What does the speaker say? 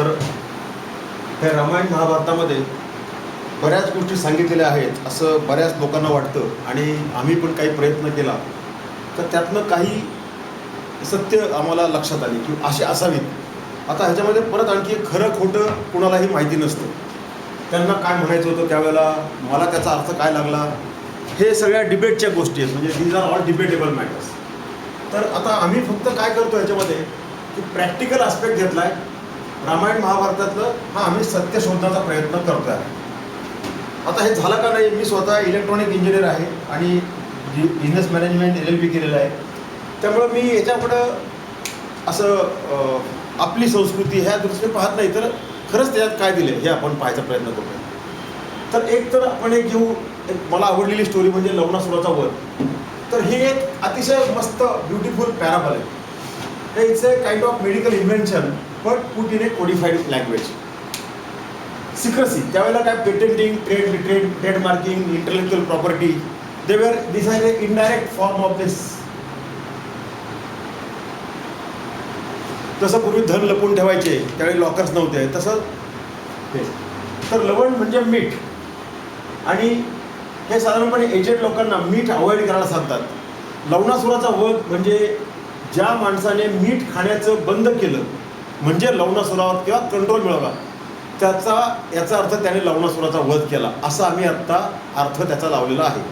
तर हे रामायण महाभारतामध्ये बऱ्याच गोष्टी सांगितलेल्या आहेत असं बऱ्याच लोकांना वाटतं आणि आम्ही पण काही प्रयत्न केला तर त्यातनं काही सत्य आम्हाला लक्षात आली की अशी असावीत. आता ह्याच्यामध्ये परत आणखी खरं खोटं कुणालाही माहिती नसतं. त्यांना काय म्हणायचं होतं त्यावेळेला, मला त्याचा अर्थ काय लागला, हे सगळ्या डिबेटच्या गोष्टी आहेत. म्हणजे these are all debatable matters. तर आता आम्ही फक्त काय करतो याच्यामध्ये की प्रॅक्टिकल आस्पेक्ट घेतला आहे रामायण महाभारतातलं. हा आम्ही सत्य शोधण्याचा प्रयत्न करतो आहे. आता हे झालं का नाही, मी स्वतः इलेक्ट्रॉनिक इंजिनियर आहे आणि बिझनेस मॅनेजमेंट LLB केलेलं आहे. त्यामुळं मी याच्यापुढं असं आपली संस्कृती ह्या दृष्टीने पाहत नाही, तर खरंच त्याच्यात काय दिलं हे आपण पाहायचा प्रयत्न करतो. तर एक तर आपण एक घेऊ, एक मला आवडलेली स्टोरी म्हणजे लवणासुराचा वध. तर हे एक अतिशय मस्त ब्युटिफुल पॅराबल आहे. हे it's a kind of medical invention but put in a codified language. Secrecy, त्यावेळेला काय patenting, trade marking, intellectual property, they were this are a indirect form of this. जसं पूर्वी धन लपून ठेवायचे त्यावेळी लॉकर्स नव्हते, तसं हे. तर लवण म्हणजे मीठ, आणि हे साधारणपणे एजेड लोकांना मीठ अवॉइड करायला सांगतात. लवणासुराचा वध म्हणजे ज्या माणसाने मीठ खाण्याचं बंद केलं म्हणजे लवणासुरावर किंवा कंट्रोल मिळवला, याचा अर्थ त्याने लवणासुराचा वध केला, असा आम्ही आत्ता अर्थ त्याचा लावलेला आहे.